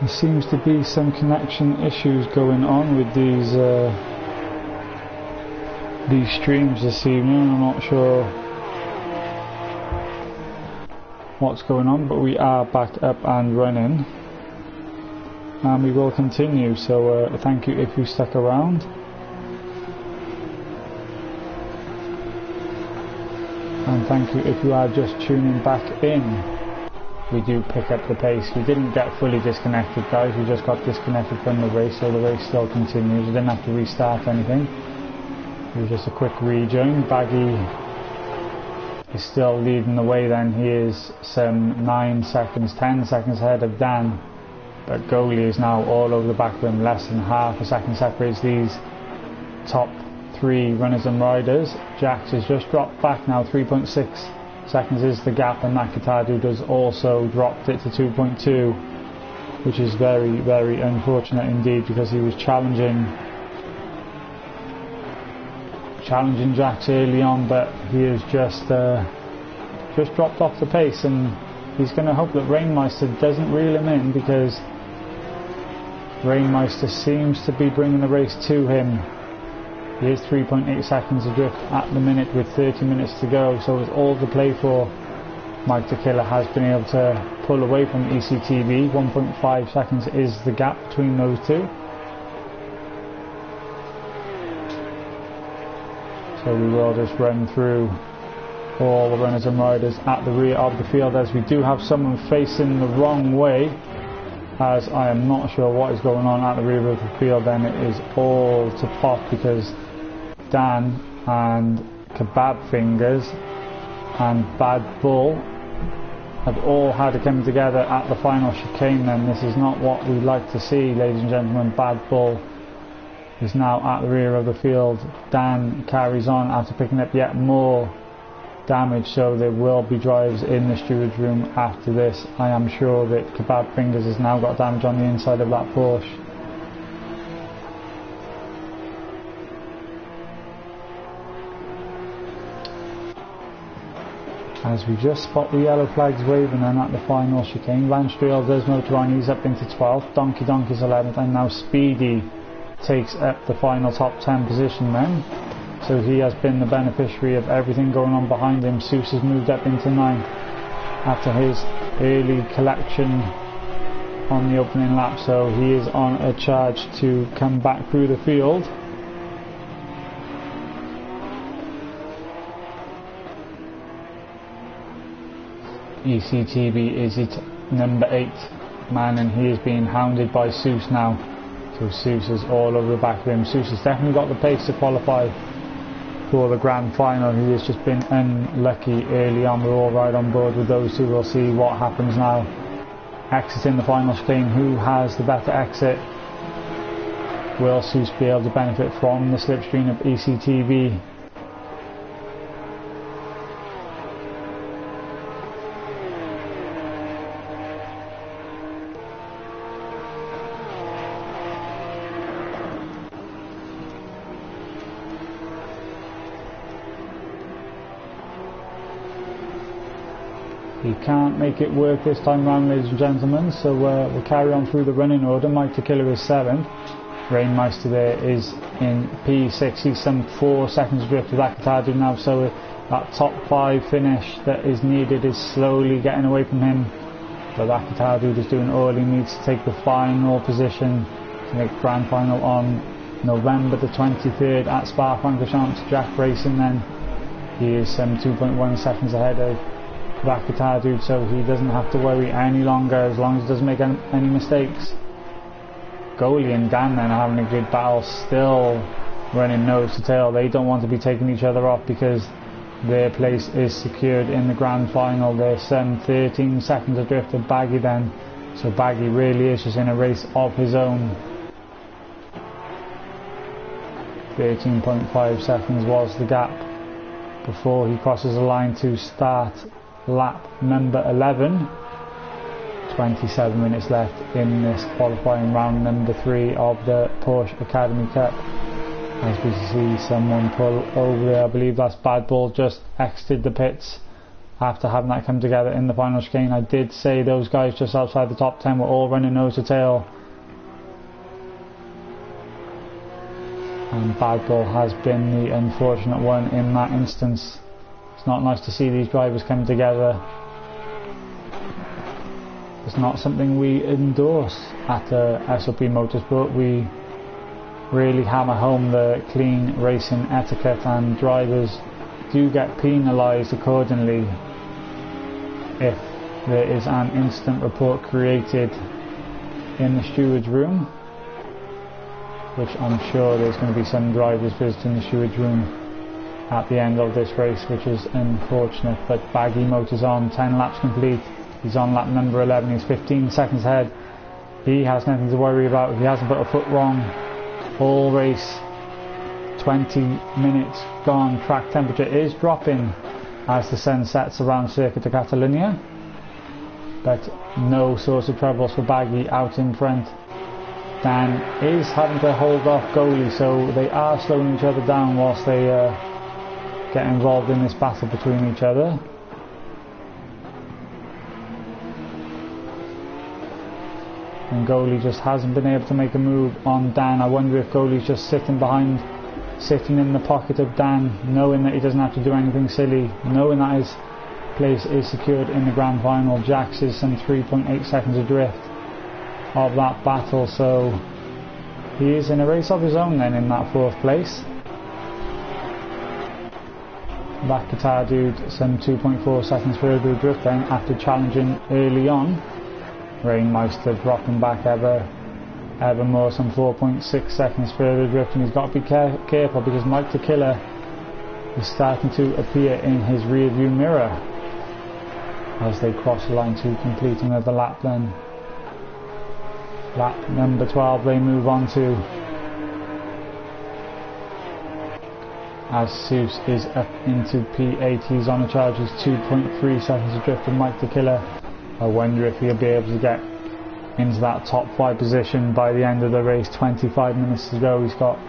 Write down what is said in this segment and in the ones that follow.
There seems to be some connection issues going on with these streams this evening. I'm not sure what's going on, but we are back up and running, and we will continue, so thank you if you stuck around. And thank you if you are just tuning back in. We do pick up the pace. We didn't get fully disconnected, guys, we just got disconnected from the race, so the race still continues. We didn't have to restart anything. It was just a quick rejoin. Baggy is still leading the way then. He is some 9 seconds, 10 seconds ahead of Dan, but Goalie is now all over the back of him. Less than half a second separates these top 3 runners and riders. Jax has just dropped back now. 3.6 seconds is the gap, and Nakatadu has also dropped it to 2.2, which is very, very unfortunate indeed, because he was challenging Jax early on, but he has just dropped off the pace, and he's going to hope that Rainmeister doesn't reel him in, because Rainmeister seems to be bringing the race to him. He is 3.8 seconds adrift at the minute with 30 minutes to go, so with all to play for, Mike the Killer has been able to pull away from ECTV. 1.5 seconds is the gap between those two. So we will just run through all the runners and riders at the rear of the field, as we do have someone facing the wrong way, as I am not sure what is going on at the rear of the field. Then it is all to pot, because Dan and Kebab Fingers and Bad Bull have all had to come together at the final chicane. Then this is not what we like to see, ladies and gentlemen. Bad Bull is now at the rear of the field. Dan carries on after picking up yet more damage, so there will be drives in the steward's room after this. I am sure that Kebab Fingers has now got damage on the inside of that Porsche. As we just spot the yellow flags waving, and at the final chicane, Lance Driel does motor on. He's up into 12th, Donkey Donkey's 11th, and now Speedy takes up the final top 10 position then. So he has been the beneficiary of everything going on behind him. Seuss has moved up into 9th after his early collection on the opening lap, so he is on a charge to come back through the field. ECTV is it number 8 man, and he is being hounded by Seuss now. So Seuss is all over the back of him. Seuss has definitely got the pace to qualify for the grand final. He has just been unlucky early on. We're all right on board with those two. We'll see what happens now. Exiting the final chicane, who has the better exit? Will Seuss be able to benefit from the slipstream of ECTV? He can't make it work this time round, ladies and gentlemen, so we'll carry on through the running order. Mike the Killer is 7th. Rainmeister there is in P6. He's some 4 seconds adrift with Akatadu now, so that top 5 finish that is needed is slowly getting away from him. But Akatadu is doing all he needs to take the final position to make grand final on November the 23rd at Spa-Francorchamps Jack Racing. Then he is some 2.1 seconds ahead of Rakatadu, so he doesn't have to worry any longer as long as he doesn't make any mistakes. Goalie and Dan then are having a good battle, still running nose to tail. They don't want to be taking each other off, because their place is secured in the grand final. They're some 13 seconds adrift of Baggy then, so Baggy really is just in a race of his own. 13.5 seconds was the gap before he crosses the line to start lap number 11. 27 minutes left in this qualifying round number 3 of the Porsche Academy Cup. As we see someone pull over there, I believe that's Bad Bull, just exited the pits after having that come together in the final chicane. I did say those guys just outside the top 10 were all running nose to tail, and Bagwell has been the unfortunate one in that instance. It's not nice to see these drivers come together. It's not something we endorse at SOP Motorsport. We really hammer home the clean racing etiquette, and drivers do get penalised accordingly if there is an instant report created in the steward's room, which I'm sure there's going to be some drivers visiting the steward's room at the end of this race, which is unfortunate. But Baggy Motors on, 10 laps complete. He's on lap number 11, he's 15 seconds ahead. He has nothing to worry about. He hasn't put a foot wrong all race. 20 minutes gone. Track temperature is dropping as the sun sets around Circuit de Catalunya, but no source of troubles for Baggy out in front. Dan is having to hold off goalie, so they are slowing each other down whilst they get involved in this battle between each other. And goalie just hasn't been able to make a move on Dan. I wonder if goalie's just sitting in the pocket of Dan, knowing that he doesn't have to do anything silly, knowing that his place is secured in the grand final. Jax is some 3.8 seconds adrift of that battle, so he is in a race of his own then in that 4th place. That guitar dude some 2.4 seconds further adrift then after challenging early on. Rainmeister dropping back ever more, some 4.6 seconds further adrift, and he's got to be careful because Mike Tequila is starting to appear in his rear view mirror as they cross the line to complete another lap. Then lap number 12 they move on to, as Seuss is up into P8. He's on a charge, he's 2.3 seconds adrift from Mike Tequila. I wonder if he'll be able to get into that top 5 position by the end of the race. 25 minutes to go. He's got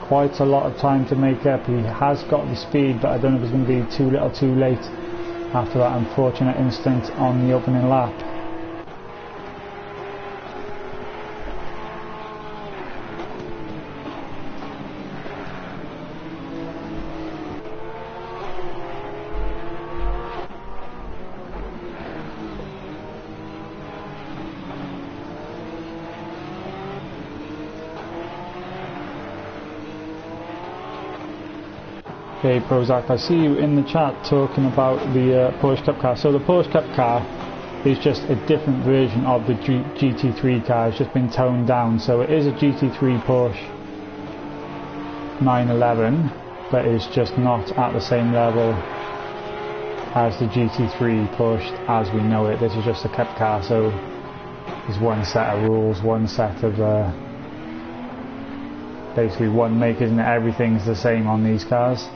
quite a lot of time to make up. He has got the speed, but I don't know if it's going to be too little too late after that unfortunate incident on the opening lap. Okay, Prozac, I see you in the chat talking about the Porsche Cup car. So the Porsche Cup car is just a different version of the GT3 car. It's just been toned down. So it is a GT3 Porsche 911, but it's just not at the same level as the GT3 Porsche as we know it. This is just a Cup car, so there's one set of rules, one set of basically one make, isn't it? Everything's the same on these cars.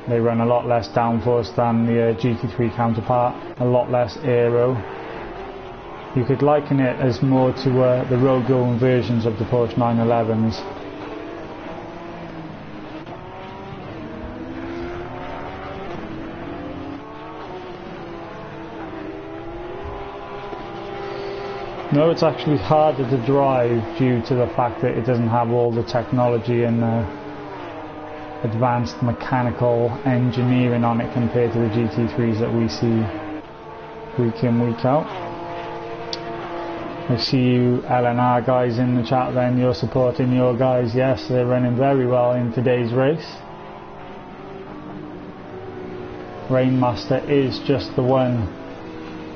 They run a lot less downforce than the GT3 counterpart, a lot less aero. You could liken it as more to the road-going versions of the Porsche 911s. No, it's actually harder to drive due to the fact that it doesn't have all the technology and advanced mechanical engineering on it compared to the GT3s that we see week in, week out. I see you LNR guys in the chat then, you're supporting your guys. Yes, they're running very well in today's race. Rainmaster is just the one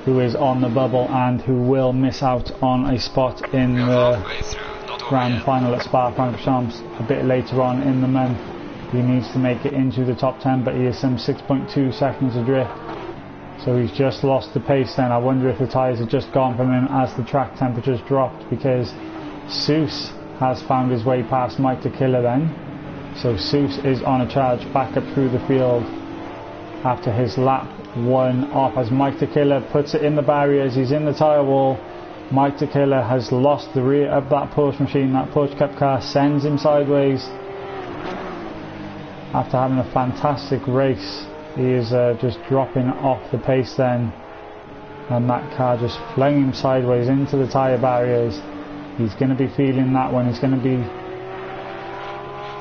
who is on the bubble and who will miss out on a spot in the grand final at Spa-Francorchamps a bit later on in the month. He needs to make it into the top 10, but he is some 6.2 seconds adrift, so he's just lost the pace then. I wonder if the tyres have just gone from him as the track temperatures dropped, because Seuss has found his way past Mike Tequila then. So Seuss is on a charge back up through the field after his lap 1 off as Mike Tequila puts it in the barriers. He's in the tyre wall. Mike Tequila has lost the rear of that Porsche machine. That Porsche Cup car sends him sideways after having a fantastic race He is just dropping off the pace then, and that car just flung him sideways into the tyre barriers. He's going to be feeling that one. He's going to be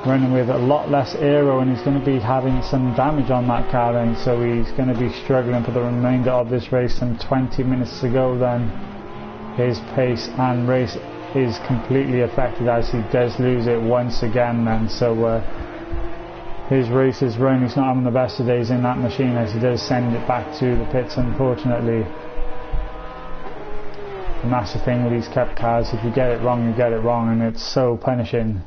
running with a lot less aero, and he's going to be having some damage on that car then, so he's going to be struggling for the remainder of this race. And 20 minutes to go then, his pace and race is completely affected as he does lose it once again then. So his race is run. He's not having the best of days in that machine as he does send it back to the pits, unfortunately. And that's the thing with these Cup cars, if you get it wrong, you get it wrong, and it's so punishing.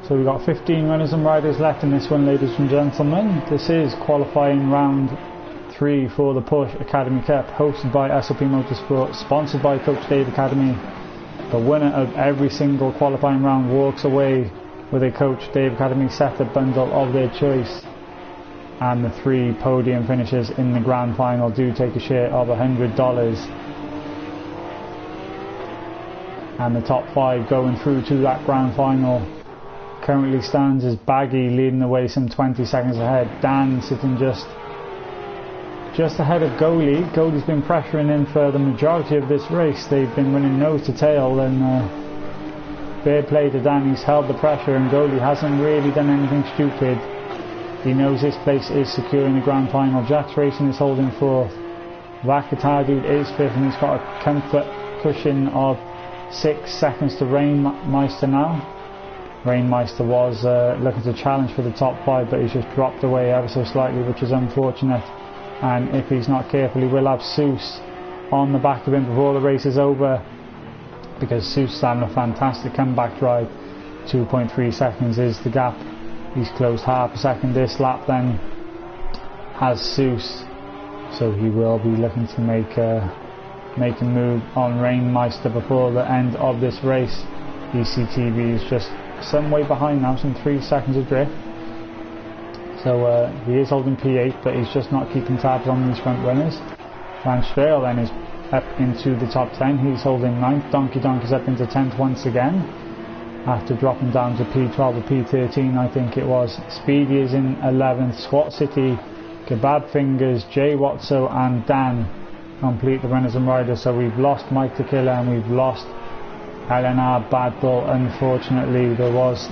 So we've got 15 runners and riders left in this one, ladies and gentlemen. This is qualifying round 3 for the Porsche Academy Cup, hosted by SOP Motorsport, sponsored by Coach Dave Academy. The winner of every single qualifying round walks away with a Coach Dave Academy setup bundle of their choice, and the 3 podium finishers in the grand final do take a share of $100, and the top 5 going through to that grand final currently stands as Baggy leading the way some 20 seconds ahead. Dan sitting just ahead of Goalie. Goalie's been pressuring in for the majority of this race. They've been running nose to tail, and fair play to Dan. He's held the pressure, and Goalie hasn't really done anything stupid. He knows his place is secure in the grand final. Jack's Racing is holding 4th. Vakatagu is 5th, and he's got a comfort cushion of 6 seconds to Rainmeister now. Rainmeister was looking to challenge for the top 5, but he's just dropped away ever so slightly, which is unfortunate. And if he's not careful, he will have Seuss on the back of him before the race is over, because Seuss is having a fantastic comeback drive. 2.3 seconds is the gap. He's closed half a second this lap then has Seuss, so he will be looking to make a move on Rainmeister before the end of this race. ECTV is just some way behind now, some 3 seconds adrift. So he is holding P8, but he's just not keeping tabs on these front runners. Van Streel then is up into the top 10. He's holding 9th. Donkey Donkey's up into 10th once again, after dropping down to P12 or P13, I think it was. Speedy is in 11th. Swat City, Kebab Fingers, Jay Watso and Dan complete the runners and riders. So we've lost Mike the Killer and we've lost LNR Bad Bull. Unfortunately, there was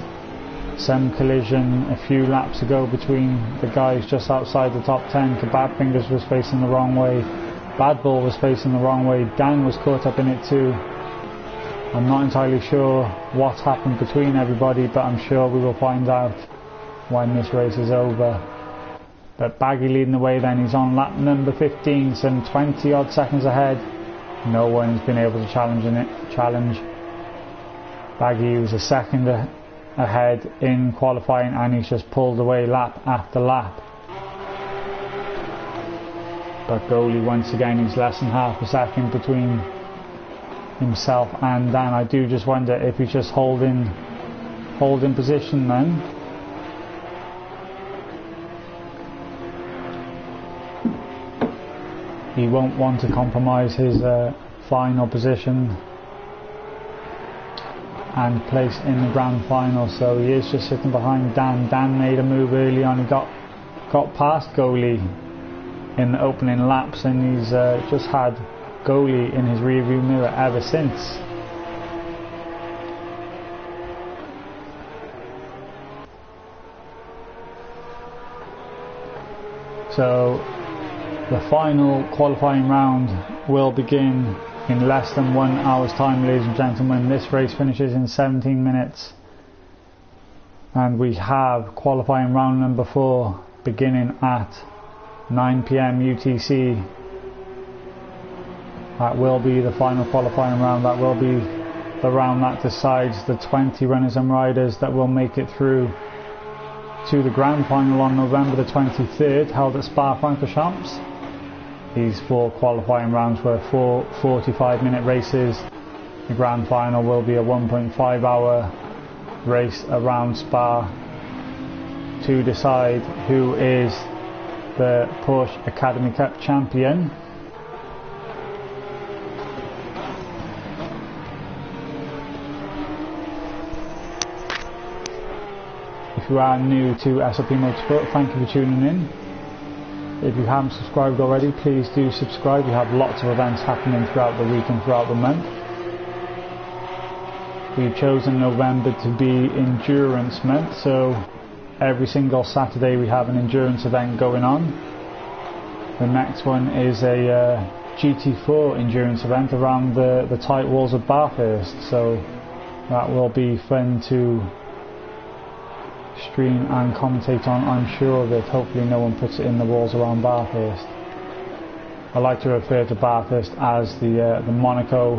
some collision a few laps ago between the guys just outside the top 10. Kebab Fingers was facing the wrong way, Bad Bull was facing the wrong way, Dan was caught up in it too. I'm not entirely sure what happened between everybody, but I'm sure we will find out when this race is over. But Baggy leading the way then. He's on lap number 15, some 20 odd seconds ahead. No one's been able to challenge Baggy. Was a second ahead in qualifying, and he's just pulled away lap after lap. But Goalie, once again, he's less than half a second between himself and Dan. I do just wonder if he's just holding position then. He won't want to compromise his final position and place in the grand final, so he is just sitting behind Dan. Dan made a move early on. He got past Goalie in the opening laps, and he's just had Goalie in his rearview mirror ever since. So the final qualifying round will begin in less than 1 hour's time, ladies and gentlemen. This race finishes in 17 minutes, and we have qualifying round number 4 beginning at 9 PM UTC. That will be the final qualifying round. That will be the round that decides the 20 runners and riders that will make it through to the grand final on November the 23rd, held at Spa-Francorchamps. These 4 qualifying rounds were 4 45-minute races. The grand final will be a 1.5 hour race around Spa to decide who is the Porsche Academy Cup champion. if you are new to SOP Motorsport, thank you for tuning in. If you haven't subscribed already, please do subscribe. We have lots of events happening throughout the week and throughout the month. We've chosen November to be Endurance Month, so every single Saturday we have an endurance event going on. The next one is a GT4 endurance event around the tight walls of Bathurst, so that will be fun to stream and commentate on. I'm sure that hopefully no one puts it in the walls around Bathurst. I like to refer to Bathurst as the Monaco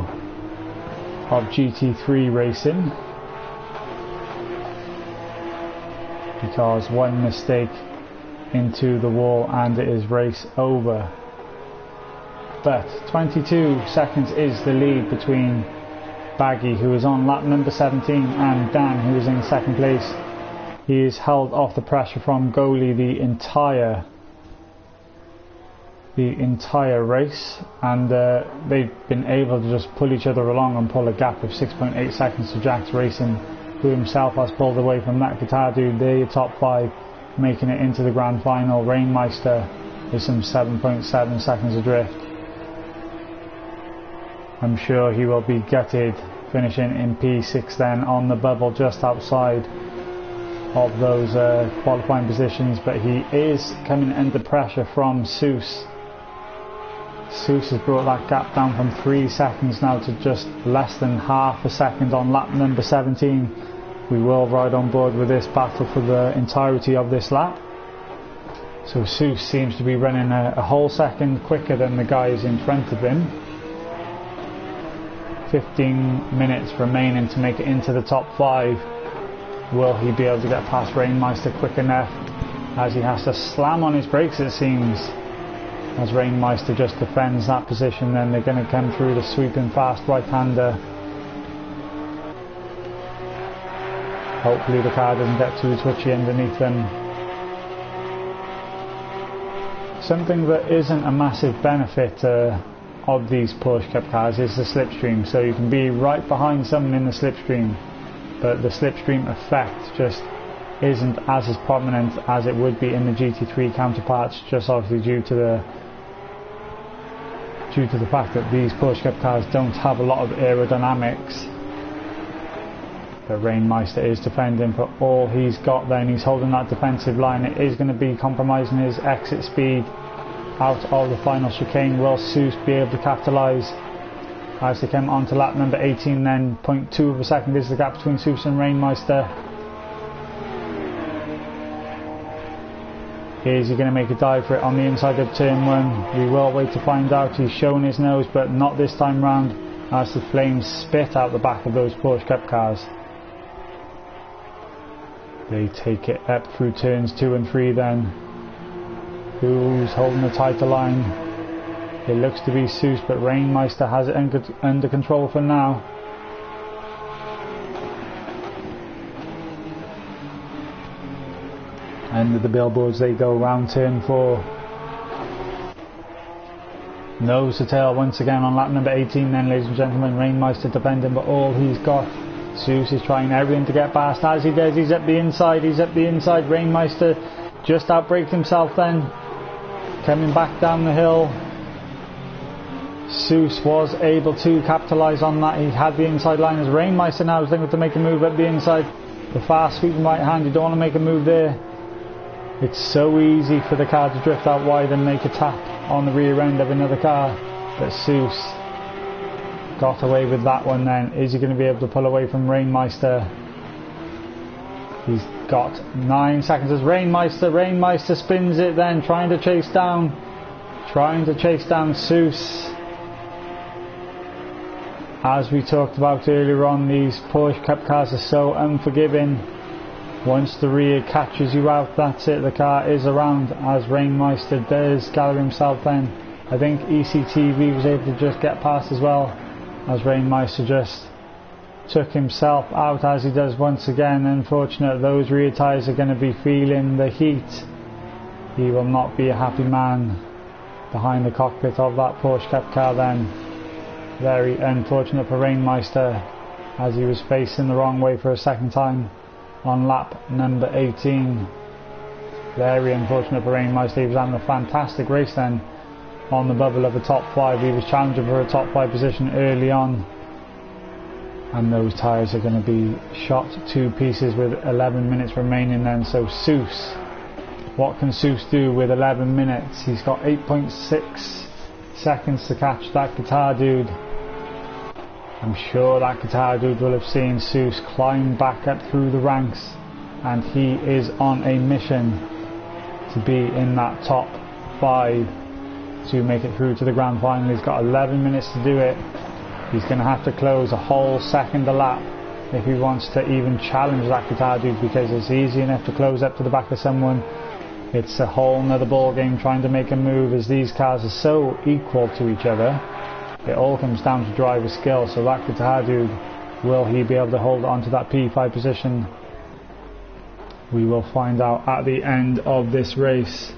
of GT3 racing, because one mistake into the wall and it is race over. But 22 seconds is the lead between Baggy, who is on lap number 17, and Dan, who is in second place. He is held off the pressure from goalie the entire race, and they've been able to just pull each other along and pull a gap of 6.8 seconds to Jack's Racing, who himself has pulled away from that guitar dude. They're top 5, making it into the grand final. Rainmeister is some 7.7 seconds adrift. I'm sure he will be gutted finishing in P6 then, on the bubble just outside of those qualifying positions, but he is coming under pressure from Seuss. Seuss has brought that gap down from 3 seconds now to just less than half a second on lap number 17. We will ride on board with this battle for the entirety of this lap. So Seuss seems to be running a whole second quicker than the guys in front of him. 15 minutes remaining to make it into the top 5. Will he be able to get past Rainmeister quick enough, as he has to slam on his brakes, it seems, as Rainmeister just defends that position. Then they're going to come through the sweeping fast right-hander. Hopefully the car doesn't get too twitchy underneath them. Something that isn't a massive benefit of these Porsche Cup cars is the slipstream. So you can be right behind someone in the slipstream, but the slipstream effect just isn't as prominent as it would be in the GT3 counterparts, just obviously due to the fact that these Porsche Cup cars don't have a lot of aerodynamics. But Rainmeister is defending for all he's got then. He's holding that defensive line. It is going to be compromising his exit speed out of the final chicane. Will Seuss be able to capitalise as they come onto lap number 18 then? 0.2 of a second is the gap between Seuss and Rainmeister. Is he going to make a dive for it on the inside of turn 1? We will wait to find out. He's shown his nose, but not this time round, as the flames spit out the back of those Porsche Cup cars. They take it up through turns 2 and 3 then. Who's holding the title line? It looks to be Seuss, but Rainmeister has it under control for now. Under the billboards they go, round turn 4. Nose to tail once again on lap number 18 then, ladies and gentlemen. Rainmeister defending, but all he's got. Seuss is trying everything to get past. As he does, he's up the inside. Rainmeister just outbraked himself then, coming back down the hill. Seuss was able to capitalise on that. He had the inside line, as Rainmeister now is looking to make a move up the inside. The fast sweeping right hand, you don't want to make a move there. It's so easy for the car to drift out wide and make a tap on the rear end of another car, but Seuss got away with that one then. Is he going to be able to pull away from Rainmeister? He's got 9 seconds as Rainmeister spins it then, trying to chase down Seuss. As we talked about earlier on, these Porsche Cup cars are so unforgiving. Once the rear catches you out, that's it, the car is around, as Rainmeister does gather himself then. I think ECTV was able to just get past as well, as Rainmeister just took himself out, as he does once again. Unfortunate, those rear tyres are going to be feeling the heat. He will not be a happy man behind the cockpit of that Porsche Cup car then. Very unfortunate for Rainmeister, as he was facing the wrong way for a second time. on lap number 18. Very unfortunate for Rainmeister. He was having a fantastic race then on the bubble of the top 5. He was challenging for a top 5 position early on, and those tyres are going to be shot to pieces with 11 minutes remaining then. So Seuss, what can Seuss do with 11 minutes? He's got 8.6 seconds to catch that Guitar Dude. I'm sure that Guitar Dude will have seen Seuss climb back up through the ranks, and he is on a mission to be in that top 5 to make it through to the grand final. He's got 11 minutes to do it. He's going to have to close a whole second a lap if he wants to even challenge that Guitar Dude, because it's easy enough to close up to the back of someone. It's a whole nother ball game trying to make a move, as these cars are so equal to each other. It all comes down to driver skill. So that Guitar Dude, will he be able to hold on to that P5 position? We will find out at the end of this race.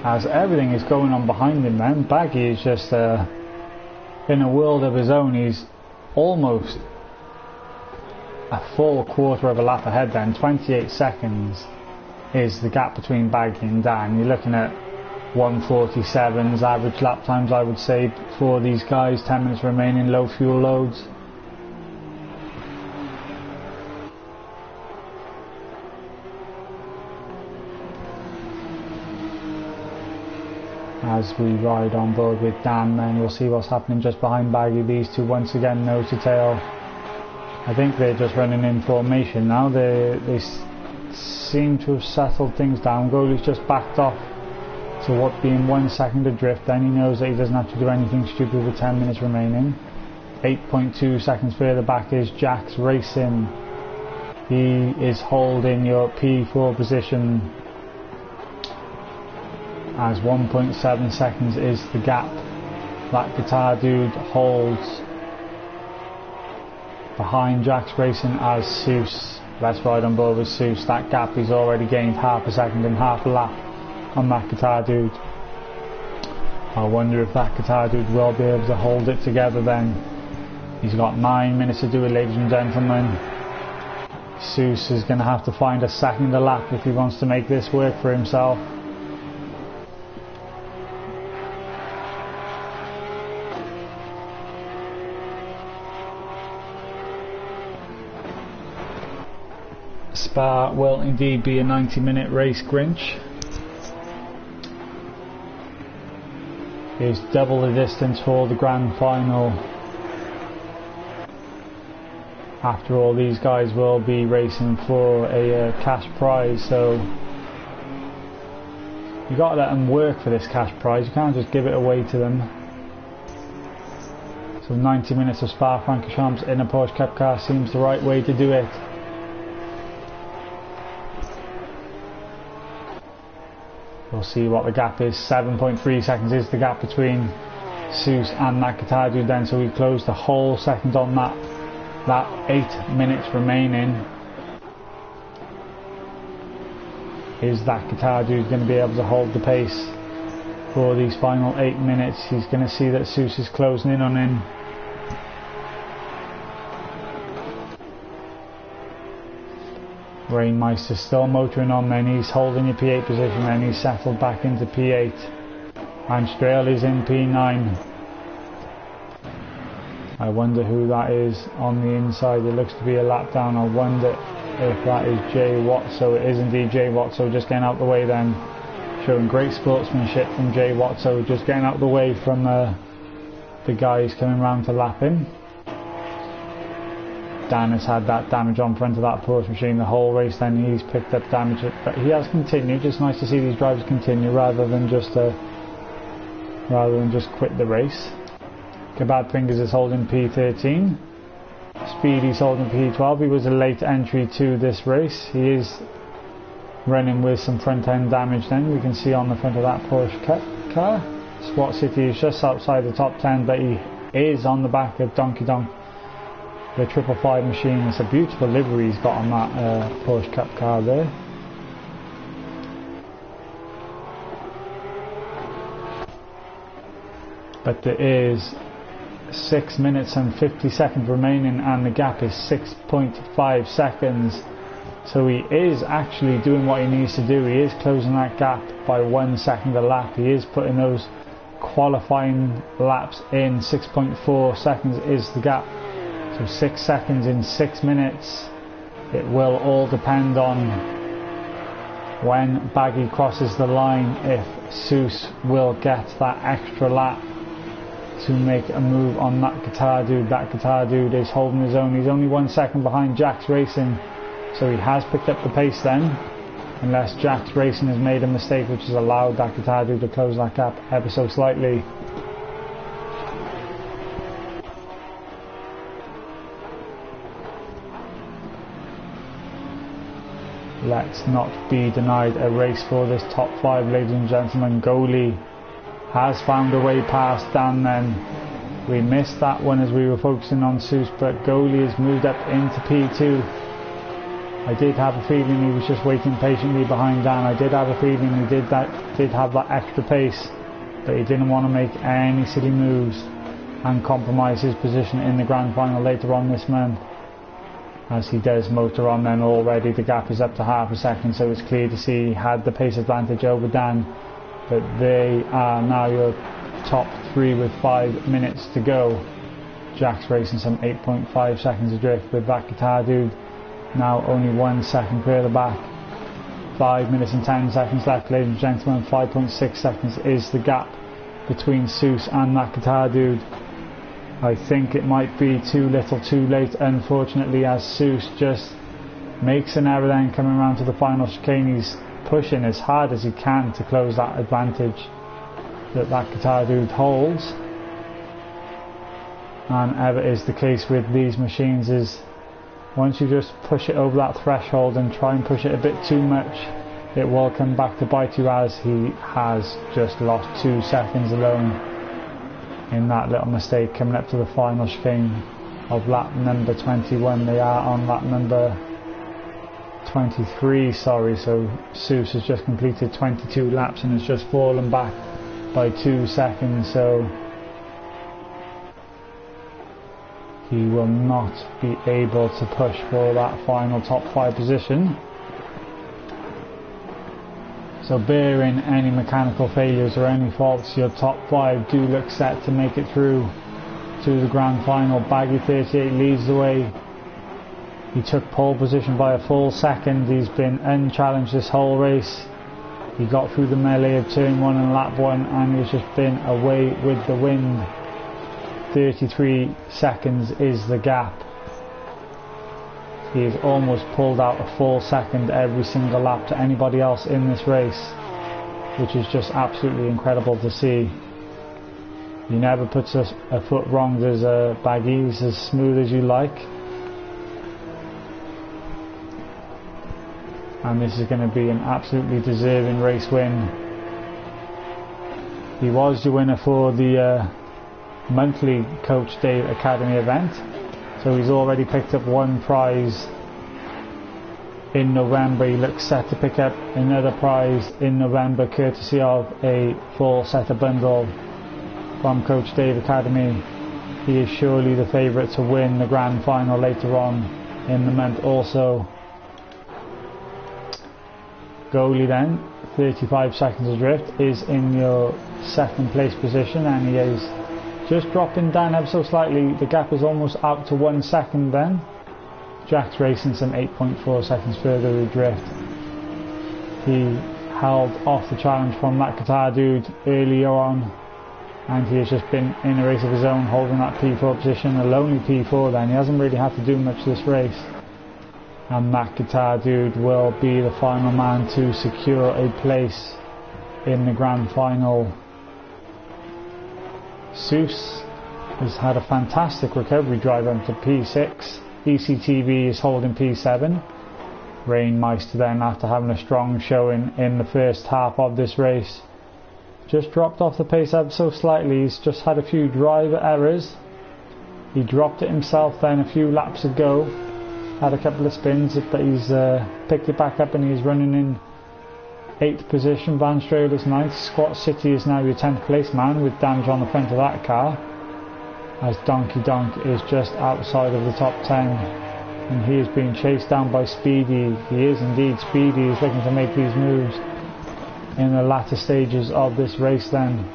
As everything is going on behind him then, Baggy is just in a world of his own. He's almost a full quarter of a lap ahead then. 28 seconds is the gap between Baggy and Dan. You're looking at 1:47's average lap times, I would say, for these guys. 10 minutes remaining, low fuel loads. As we ride on board with Dan, then we'll see what's happening just behind Baggy. These two once again nose to tail. I think they're just running in formation now. They seem to have settled things down. Goalie's just backed off to what being 1 second adrift. Then he knows that he doesn't have to do anything stupid with 10 minutes remaining. 8.2 seconds further back is Jax Racing. He is holding your P4 position, as 1.7 seconds is the gap that Guitar Dude holds behind Jax Racing. As Seuss, let's ride on board with Seuss. That gap, he's already gained half a second and half a lap on that Guitar Dude. I wonder if that Guitar Dude will be able to hold it together then. He's got 9 minutes to do it, ladies and gentlemen. Seuss is going to have to find a second a lap if he wants to make this work for himself. Spa will indeed be a 90-minute race, Grinch. Is double the distance for the grand final. After all, these guys will be racing for a cash prize, so you got to let them work for this cash prize. You can't just give it away to them. So 90 minutes of Spa-Francorchamps in a Porsche Cup car seems the right way to do it. We'll see what the gap is. 7.3 seconds is the gap between Seuss and that Guitar Dude then, so we closed the whole second on that 8 minutes remaining. Is that Guitar Dude going to be able to hold the pace for these final 8 minutes? He's going to see that Seuss is closing in on him. Rainmeister still motoring on then. He's holding your P8 position then. He's settled back into P8. And Strail is in P9. I wonder who that is on the inside. It looks to be a lap down. I wonder if that is Jay Watso. It is indeed Jay Watso, just getting out the way then. Showing great sportsmanship from Jay Watso, just getting out the way from the guys coming round to lap him. Dan has had that damage on front of that Porsche machine the whole race then. He's picked up damage, but he has continued. It's nice to see these drivers continue rather than just quit the race. Kebab Fingers is holding P13. Speedy's holding P12. He was a late entry to this race. He is running with some front end damage then. We can see on the front of that Porsche Cup car. Swat City is just outside the top 10, but he is on the back of Donkey Donk, the 555 machine. It's a beautiful livery he's got on that Porsche Cup car there. But there is 6 minutes and 50 seconds remaining, and the gap is 6.5 seconds. So he is actually doing what he needs to do. He is closing that gap by 1 second a lap. He is putting those qualifying laps in. 6.4 seconds is the gap. So 6 seconds in 6 minutes. It will all depend on when Baggy crosses the line, if Seuss will get that extra lap to make a move on that Guitar Dude. That Guitar Dude is holding his own. He's only 1 second behind Jack's Racing, so he has picked up the pace then, unless Jack's Racing has made a mistake which has allowed that Guitar Dude to close that gap ever so slightly. Let's not be denied a race for this top 5, ladies and gentlemen. Goalie has found a way past Dan then. We missed that one as we were focusing on Seuss, but Goalie has moved up into P2. I did have a feeling he was just waiting patiently behind Dan. I did have a feeling he did have that extra pace, but he didn't want to make any silly moves and compromise his position in the grand final later on this month. As he does motor on then already, the gap is up to half a second, so it's clear to see he had the pace advantage over Dan. But they are now your top 3 with 5 minutes to go. Jack's Racing some 8.5 seconds adrift, with that Guitar Dude now only 1 second further back. 5 minutes and 10 seconds left, ladies and gentlemen. 5.6 seconds is the gap between Seuss and that Guitar Dude. I think it might be too little too late, unfortunately, as Seuss just makes an error then coming around to the final chicane. He's pushing as hard as he can to close that advantage that Guitar Dude holds, and ever is the case with these machines, is once you just push it over that threshold and try and push it a bit too much, it will come back to bite you, as he has just lost 2 seconds alone in that little mistake coming up to the final chicane of lap number 21. They are on lap number 23, sorry, so Seuss has just completed 22 laps and has just fallen back by 2 seconds, so he will not be able to push for that final top 5 position. So bearing any mechanical failures or any faults, your top 5 do look set to make it through to the grand final. Baggy 38 leads the way. He took pole position by a full second. He's been unchallenged this whole race. He got through the melee of turn 1 and lap 1, and he's just been away with the wind. 33 seconds is the gap. He has almost pulled out a full second every single lap to anybody else in this race, which is just absolutely incredible to see. He never puts a foot wrong. There's a Baggy. He's as smooth as you like. And this is going to be an absolutely deserving race win. He was the winner for the monthly Coach Dave Academy event, so he's already picked up 1 prize in November. He looks set to pick up another prize in November, courtesy of a full setter bundle from Coach Dave Academy. He is surely the favourite to win the grand final later on in the month also. Goalie then, 35 seconds adrift, is in your 2nd place position, and he is just dropping down ever so slightly. The gap is almost out to 1 second then. Jack's Racing some 8.4 seconds further adrift. He held off the challenge from that Guitar Dude earlier on, and he has just been in a race of his own, holding that P4 position, a lonely P4 then. He hasn't really had to do much this race, and that Guitar Dude will be the final man to secure a place in the grand final. Seuss has had a fantastic recovery drive up to P6. ECTV is holding P7. Rainmeister then, after having a strong showing in the first half of this race, just dropped off the pace ever so slightly. He's just had a few driver errors. He dropped it himself then a few laps ago, had a couple of spins, but he's picked it back up, and he's running in 8th position. Van Strela's 9th. Squat City is now your 10th place man, with damage on the front of that car. as Donkey Donk is just outside of the top 10, and he is being chased down by Speedy. He is indeed Speedy. He's looking to make these moves in the latter stages of this race then,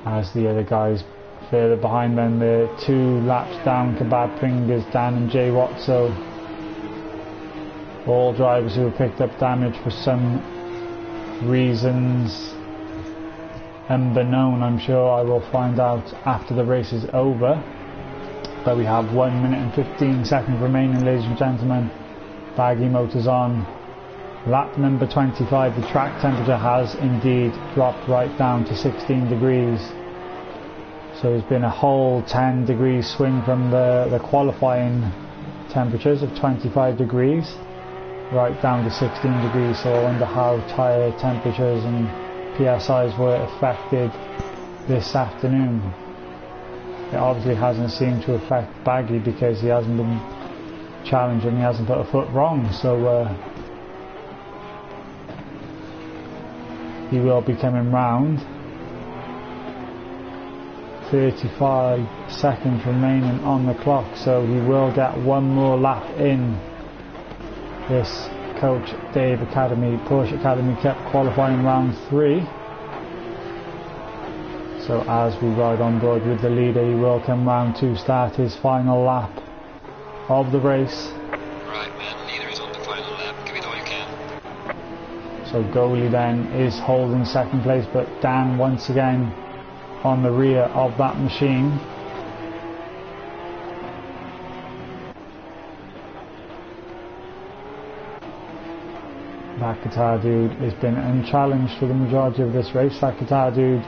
as the other guys further behind them. They're 2 laps down. Kebab Fingers, Dan and Jay Watso, all drivers who have picked up damage for some reasons unbeknown. I'm sure I will find out after the race is over. But we have 1 minute and 15 seconds remaining, ladies and gentlemen. Baggy motors on. Lap number 25. The track temperature has indeed dropped right down to 16 degrees. So there's been a whole 10 degrees swing from the qualifying temperatures of 25 degrees right down to 16 degrees. So I wonder how tyre temperatures and PSIs were affected this afternoon. It obviously hasn't seemed to affect Baggy because he hasn't been challenged and he hasn't put a foot wrong. So he will be coming round. 35 seconds remaining on the clock, so he will get one more lap in this Coach Dave Academy Porsche Academy Cup qualifying round 3. So as we ride on board with the leader, he will come round to start his final lap of the race. Right, man, leader is on the final lap. Give it all you can. So Goalie then is holding second place, but Dan once again on the rear of that machine. That Guitar Dude has been unchallenged for the majority of this race. That Guitar Dude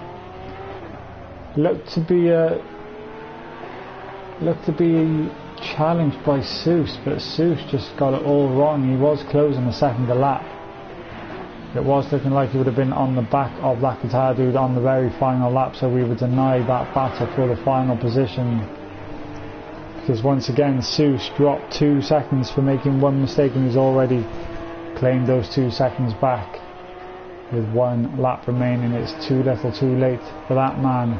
looked to be challenged by Seuss, but Seuss just got it all wrong. He was closing the second lap. It was looking like he would have been on the back of that Guitar Dude on the very final lap, so we were denied that battle for the final position. Because once again, Seuss dropped 2 seconds for making one mistake, and he's already claimed those 2 seconds back. With 1 lap remaining, it's too little too late for that man.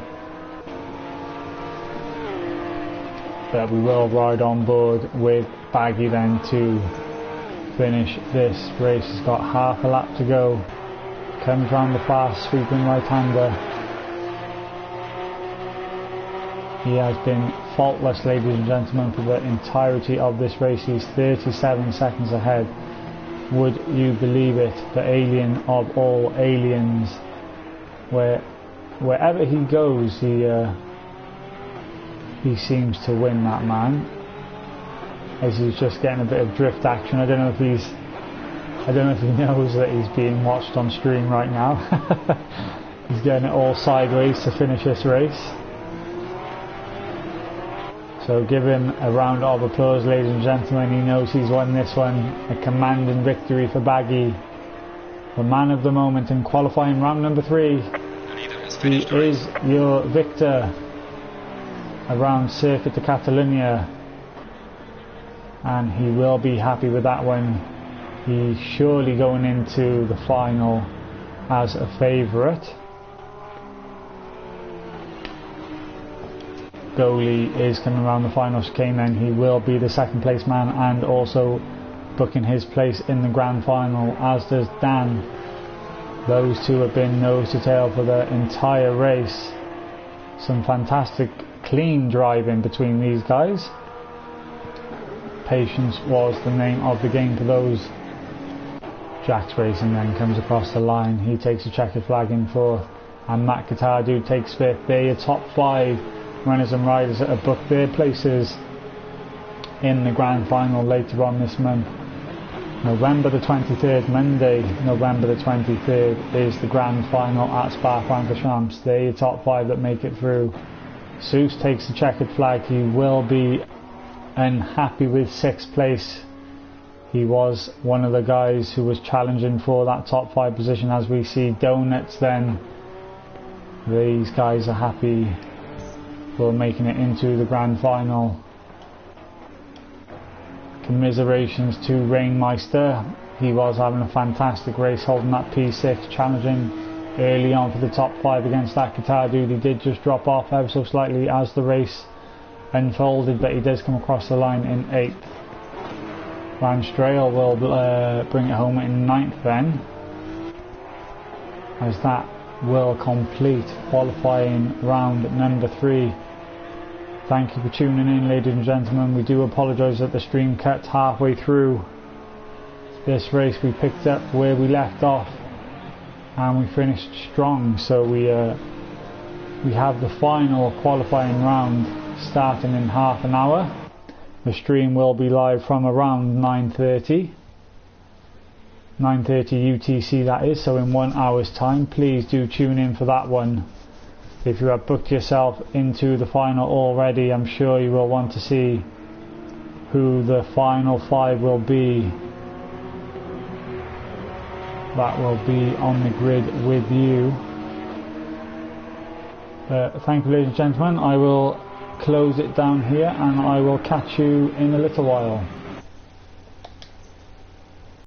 But we will ride on board with Baggy then to finish this race. He's got half a lap to go. Comes round the fast sweeping right-hander. He has been faultless, ladies and gentlemen, for the entirety of this race. He's 37 seconds ahead. Would you believe it? The alien of all aliens. Wherever he goes, he seems to win, that man. As he's just getting a bit of drift action. I don't know if he knows that he's being watched on stream right now. He's getting it all sideways to finish this race. So give him a round of applause, ladies and gentlemen. He knows he's won this one. A commanding victory for Baggy, the man of the moment in qualifying round number 3. He is your victor around Circuit de Catalunya, and he will be happy with that one. He's surely going into the final as a favourite. Goalie is coming around the final chicane, and he will be the second place man and also booking his place in the grand final, as does Dan. Those two have been nose to tail for the entire race. Some fantastic clean driving between these guys. Patience was the name of the game for those. Jack's Racing then comes across the line. He takes a checkered flag in fourth, and Matt Guitar Dude takes fifth. They're your top 5 runners and riders that have booked their places in the grand final later on this month. November the 23rd, Monday, November the 23rd, is the grand final at Spa-Francorchamps. They're your top 5 that make it through. Seuss takes the checkered flag. He will be unhappy with 6th place. He was one of the guys who was challenging for that top 5 position. As we see Donuts then, these guys are happy for making it into the grand final. Commiserations to Rainmeister. He was having a fantastic race, holding that P6, challenging early on for the top 5 against that guitar dude. He did just drop off ever so slightly as the race unfolded, but he does come across the line in 8th. Van Strail will bring it home in 9th then, as that will complete qualifying round number 3. Thank you for tuning in, ladies and gentlemen. We do apologise that the stream cut halfway through this race. We picked up where we left off and we finished strong, so we have the final qualifying round starting in half an hour. The stream will be live from around 9:30 UTC, that is, so in 1 hour's time. Please do tune in for that one. If you have booked yourself into the final already, I'm sure you will want to see who the final 5 will be. That will be on the grid with you. Thank you, ladies and gentlemen. I will close it down here and I will catch you in a little while.